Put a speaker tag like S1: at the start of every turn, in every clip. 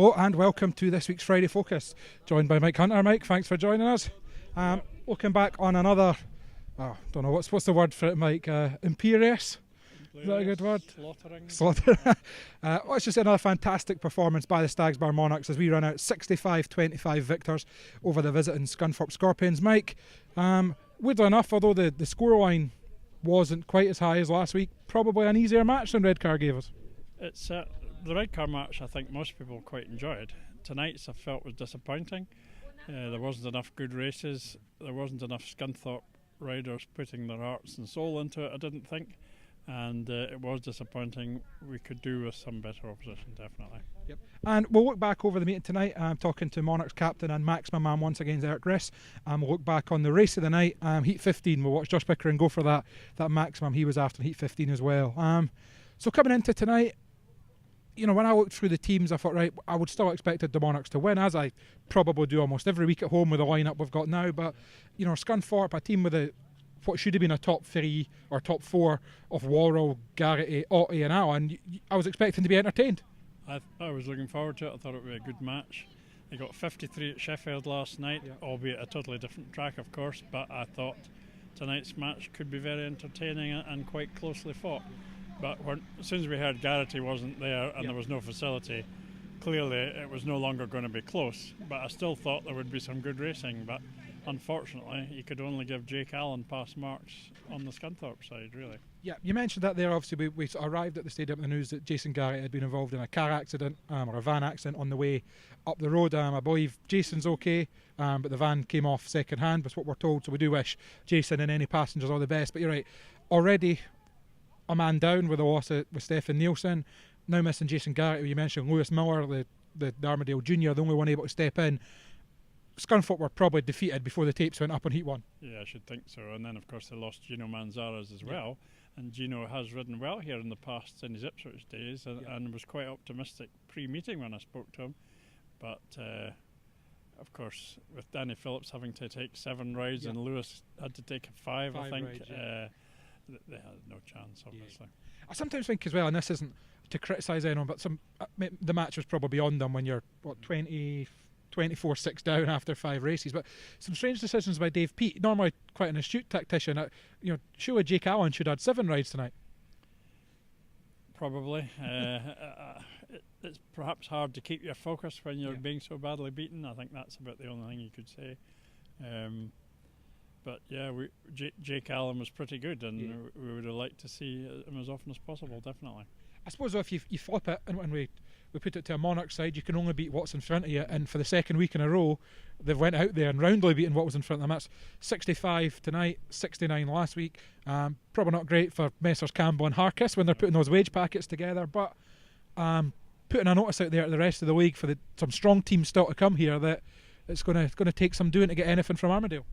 S1: Hello and welcome to this week's Friday Focus, joined by Mike Hunter. Mike, thanks for joining us. Looking back on another, don't know, what's the word for it, Mike? Imperious? Is that a good word? Slaughtering. Let's just say another fantastic performance by the Stags Bar Monarchs as we run out 65-25 victors over the visiting Scunthorpe Scorpions. Mike, weirdly enough, although the scoreline wasn't quite as high as last week, probably an easier match than Redcar gave us.
S2: It's the Redcar match I think most people quite enjoyed. Tonight's I felt was disappointing. There wasn't enough good races. There wasn't enough Scunthorpe riders putting their hearts and soul into it, I didn't think. And it was disappointing. We could do with some better opposition, definitely.
S1: Yep. And we'll look back over the meeting tonight. I'm talking to Monarchs captain and maximum man once again, Eric Riss. We'll look back on the race of the night, Heat 15. We'll watch Josh Pickering go for that maximum he was after in Heat 15 as well. So coming into tonight, you know, when I looked through the teams, I thought, right, I would still expected the Monarchs to win, as I probably do almost every week at home with the lineup we've got now. But, you know, Scunthorpe, a team with what should have been a top 3 or top 4 of Worrell, Garrity, Ottey and Allen, I was expecting to be entertained.
S2: I was looking forward to it. I thought it would be a good match. They got 53 at Sheffield last night, albeit a totally different track, of course, but I thought tonight's match could be very entertaining and quite closely fought. But as soon as we heard Garrity wasn't there and there was no facility, clearly it was no longer going to be close. But I still thought there would be some good racing. But unfortunately, you could only give Jake Allen pass marks on the Scunthorpe side, really. Yeah,
S1: you mentioned that there. Obviously, we arrived at the stadium with the news that Jason Garrity had been involved in a car accident or a van accident on the way up the road. I believe Jason's okay, but the van came off second hand, was what we're told. So we do wish Jason and any passengers all the best. But you're right, already a man down with the loss with Stefan Nielsen, now missing Jason Garrity. You mentioned Lewis Miller, the Armadale Junior, the only one able to step in. Scunthorpe were probably defeated before the tapes went up on Heat 1.
S2: Yeah, I should think so. And then of course they lost Gino Manzares as well, and Gino has ridden well here in the past in his Ipswich days and was quite optimistic pre-meeting when I spoke to him. But of course with Danny Phillips having to take 7 rides and Lewis had to take 5 I think, rides, they had no chance, obviously.
S1: I sometimes think as well, and this isn't to criticise anyone, but the match was probably beyond them when you're 24-6 down after 5 races. But some strange decisions by Dave Peat, normally quite an astute tactician. Surely Jake Allen should have had 7 rides tonight.
S2: Probably. It's perhaps hard to keep your focus when you're being so badly beaten. I think that's about the only thing you could say. But yeah, Jake Allen was pretty good, and we would have liked to see him as often as possible, definitely.
S1: I suppose if you flip it and when we put it to a Monarch side, you can only beat what's in front of you, and for the second week in a row, they've went out there and roundly beaten what was in front of them. That's 65 tonight, 69 last week. Probably not great for Messrs Campbell and Harkis when they're putting those wage packets together, but putting a notice out there to the rest of the league for some strong teams still to come here that it's going to take some doing to get anything from Armadale.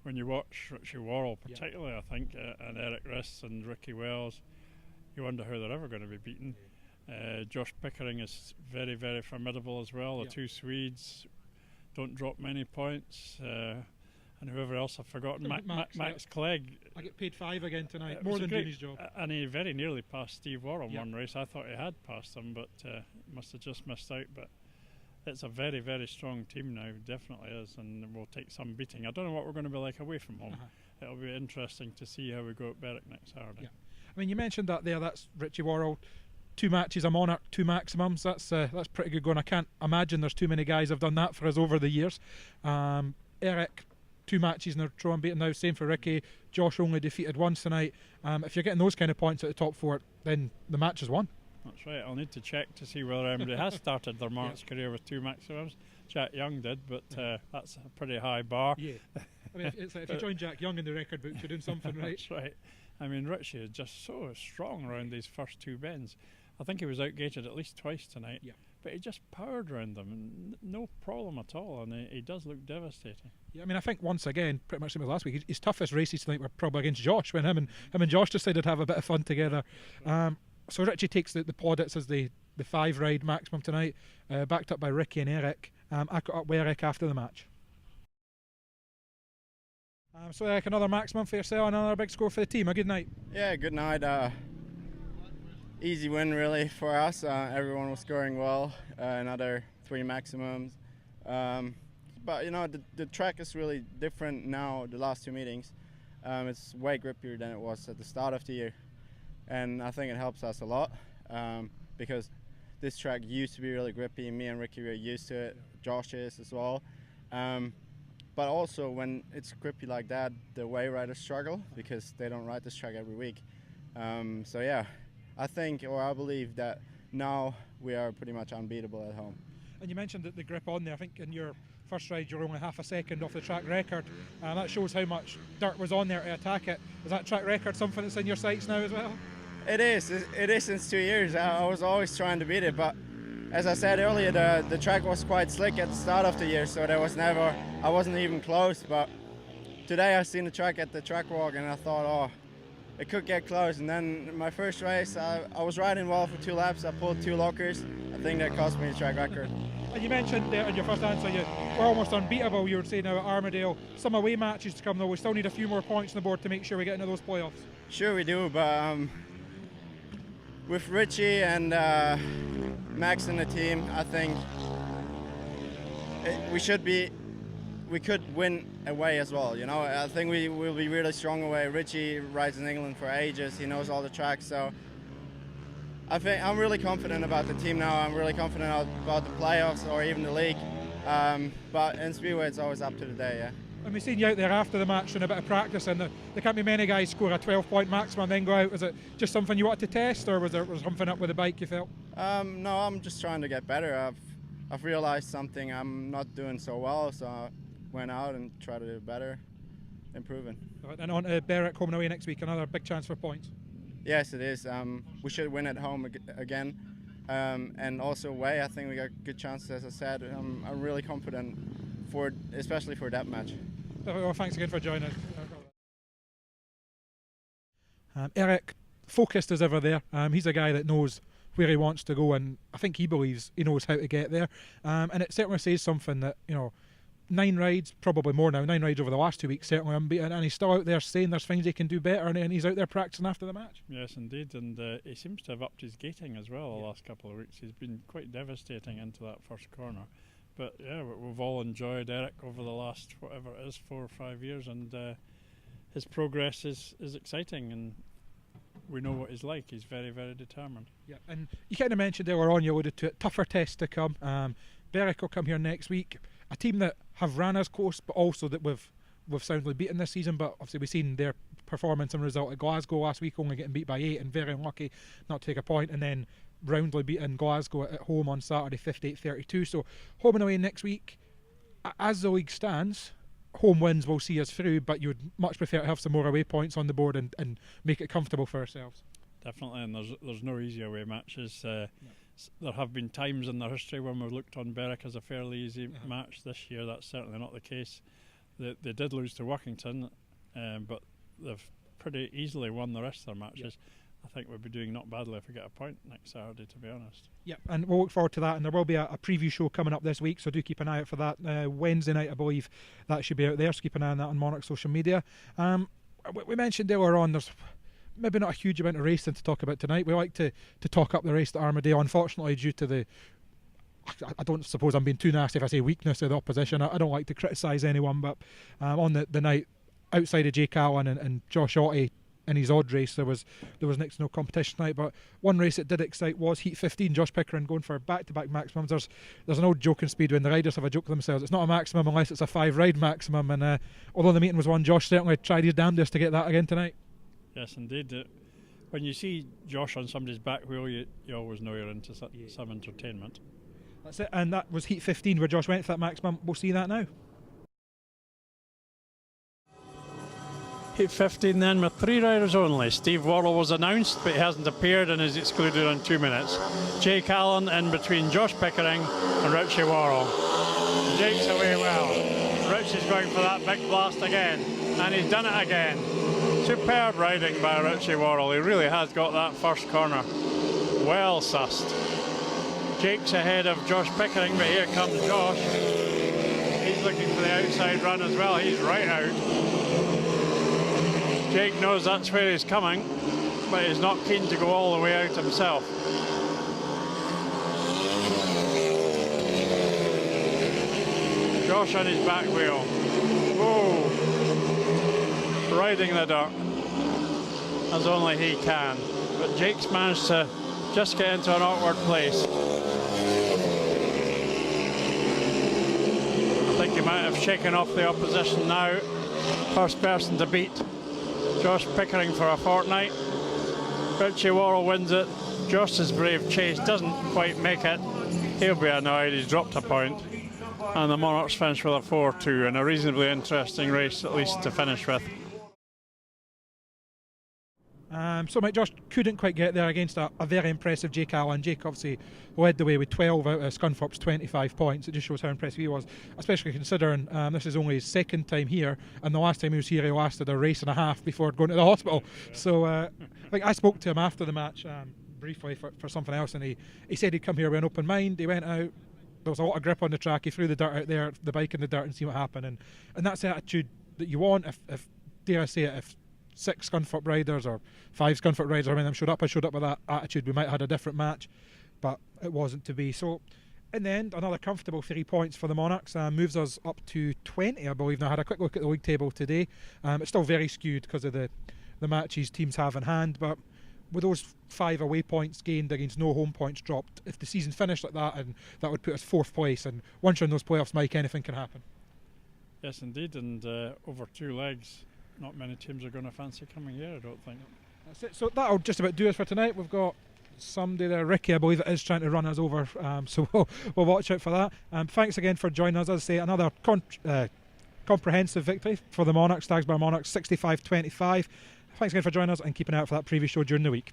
S2: When you watch Richie Worrell particularly, I think, and Eric Riss and Ricky Wells, you wonder how they're ever going to be beaten. Josh Pickering is very, very formidable as well. The 2 Swedes don't drop many points. And whoever else I've forgotten, Max Clegg.
S1: I get paid 5 again tonight, more than doing his job.
S2: And he very nearly passed Steve Worrell in one race. I thought he had passed him, but must have just missed out. But it's a very, very strong team now, definitely is, and we'll take some beating. I don't know what we're going to be like away from home. It'll be interesting to see how we go at Berwick next Saturday. Yeah. I
S1: mean, you mentioned that there, that's Richie Worrell. 2 matches a Monarch, 2 maximums. That's pretty good going. I can't imagine there's too many guys have done that for us over the years. Eric, 2 matches in a row unbeaten now. Same for Ricky. Josh only defeated once tonight. If you're getting those kind of points at the top 4, then the match is won.
S2: That's right. I'll need to check to see whether anybody has started their Monarchs career with 2 maximums. Jack Young did, but that's a pretty high bar.
S1: Yeah. I mean, if you join Jack Young in the record book, you're doing something right.
S2: That's right. I mean, Richie is just so strong around these first 2 bends. I think he was outgated at least twice tonight, but he just powered around them, and no problem at all, and he does look devastating.
S1: Yeah, I mean, I think once again, pretty much similar last week, his toughest races tonight were probably against Josh, when him and Josh decided to have a bit of fun together. So Richie takes the plaudits as the 5 ride maximum tonight, backed up by Ricky and Eric. I caught up with Eric after the match. So Eric, another maximum for yourself, another big score for the team. A good night.
S3: Yeah, good night. Easy win really for us. Everyone was scoring well. Another 3 maximums. But you know, the track is really different now, the last 2 meetings. It's way grippier than it was at the start of the year. And I think it helps us a lot because this track used to be really grippy. Me and Ricky were used to it. Josh is as well. But also when it's grippy like that, the way riders struggle because they don't ride this track every week. So yeah, I believe that now we are pretty much unbeatable at home.
S1: And you mentioned that the grip on there. I think in your first ride you're only half a second off the track record. That shows how much dirt was on there to attack it. Is that track record something that's in your sights now as well?
S3: It is. It is since 2 years. I was always trying to beat it, but as I said earlier, the track was quite slick at the start of the year, so I wasn't even close. But today I seen the track at the track walk and I thought, oh, it could get close. And then my first race, I was riding well for 2 laps. I pulled 2 lockers. I think that cost me the track record.
S1: And you mentioned there in your first answer you were almost unbeatable. You were saying now at Armadale, some away matches to come though. We still need a few more points on the board to make sure we get into those playoffs.
S3: Sure we do, but with Richie and Max in the team, I think we could win away as well. You know, I think we will be really strong away. Richie rides in England for ages. He knows all the tracks, so I think I'm really confident about the team now. I'm really confident about the playoffs or even the league. But in Speedway, it's always up to the day. Yeah.
S1: And we've seen you out there after the match and a bit of practice, and there can't be many guys score a 12-point maximum and then go out. Was it just something you wanted to test, or was there something up with the bike you felt?
S3: No, I'm just trying to get better. I've realised something I'm not doing so well, so I went out and tried to do better, improving.
S1: And on to Berwick home and away next week, another big chance for points.
S3: Yes, it is. We should win at home again, and also away. I think we got good chances. As I said, I'm really confident especially for that match.
S1: Well, thanks again for joining us. Eric, focused as ever there. He's a guy that knows where he wants to go, and I think he believes he knows how to get there. And it certainly says something that, you know, 9 rides, probably more now, 9 rides over the last 2 weeks, certainly unbeaten, and he's still out there saying there's things he can do better, and he's out there practicing after the match.
S2: Yes, indeed, and he seems to have upped his gating as well the last couple of weeks. He's been quite devastating into that first corner. But yeah, we've all enjoyed Eric over the last, whatever it is, 4 or 5 years, and his progress is exciting, and we know what he's like. He's very, very determined. Yeah,
S1: and you kind of mentioned earlier on, you alluded to it, tougher tests to come. Berwick will come here next week. A team that have ran as close, but also that we've soundly beaten this season. But obviously we've seen their performance and result at Glasgow last week, only getting beat by 8 and very unlucky not to take a point, and then roundly beaten Glasgow at home on Saturday 58-32. So home and away next week. As the league stands, home wins will see us through, but you would much prefer to have some more away points on the board and make it comfortable for ourselves.
S2: Definitely, and there's no easy away matches. There have been times in their history when we've looked on Berwick as a fairly easy match. This year that's certainly not the case. They did lose to Workington, but they've pretty easily won the rest of their matches. I think we'll be doing not badly if we get a point next Saturday, to be honest.
S1: Yeah, and we'll look forward to that, and there will be a preview show coming up this week, so do keep an eye out for that. Wednesday night, I believe, that should be out there, so keep an eye on that on Monarchs social media. We mentioned earlier on, there's maybe not a huge amount of racing to talk about tonight. We like to talk up the race at Armadale, unfortunately, due to the, I don't suppose I'm being too nasty if I say weakness of the opposition. I don't like to criticise anyone, but on the night, outside of Jake Allen and Josh Ottey in his odd race, there was next to no competition tonight. But one race that did excite was Heat 15, Josh Pickering going for back-to-back maximums. There's an old joke in Speedway, and the riders have a joke to themselves. It's not a maximum unless it's a 5-ride maximum, and although the meeting was won, Josh certainly tried his damnedest to get that again tonight.
S2: Yes, indeed. When you see Josh on somebody's back wheel, you always know you're into some entertainment.
S1: That's it, and that was Heat 15 where Josh went for that maximum. We'll see that now.
S2: Heat 15 then with 3 riders only. Steve Worrell was announced, but he hasn't appeared and is excluded on 2 minutes. Jake Allen in between Josh Pickering and Richie Worrell. Jake's away well. Richie's going for that big blast again, and he's done it again. Superb riding by Richie Worrell. He really has got that first corner well sussed. Jake's ahead of Josh Pickering, but here comes Josh. He's looking for the outside run as well. He's right out. Jake knows that's where he's coming, but he's not keen to go all the way out himself. Josh on his back wheel. Whoa! Riding the dirt as only he can. But Jake's managed to just get into an awkward place. I think he might have shaken off the opposition now. First person to beat Josh Pickering for a fortnight. Richie Worrell wins it. Josh's brave chase doesn't quite make it. He'll be annoyed, he's dropped a point. And the Monarchs finish with a 4-2 in a reasonably interesting race, at least to finish with.
S1: So Mike, Josh couldn't quite get there against a very impressive Jake Allen. Jake obviously led the way with 12 out of Scunthorpe's 25 points. It just shows how impressive he was, especially considering this is only his second time here, and the last time he was here he lasted a race and a half before going to the hospital. So I think I spoke to him after the match briefly for something else, and he said he'd come here with an open mind. He went out, there was a lot of grip on the track, he threw the dirt out there, the bike in the dirt, and see what happened. And that's the attitude that you want. If dare I say it, if 6 Scunthorpe riders or 5 Scunthorpe riders, I showed up with that attitude, we might have had a different match, but it wasn't to be. So in the end, another comfortable 3 points for the Monarchs, moves us up to 20, I believe. Now I had a quick look at the league table today. It's still very skewed because of the matches teams have in hand, but with those 5 away points gained against no home points dropped, if the season finished like that, and that would put us 4th place, and once you're in those playoffs, Mike, anything can happen.
S2: Yes indeed, and over 2 legs, not many teams are going to fancy coming here, I don't think.
S1: That's it. So that'll just about do us for tonight. We've got somebody there, Ricky, I believe it is, trying to run us over, so we'll watch out for that. Thanks again for joining us. As I say, another comprehensive victory for the Monarchs, Stagsbar Monarchs, 65-25. Thanks again for joining us and keeping an eye out for that preview show during the week.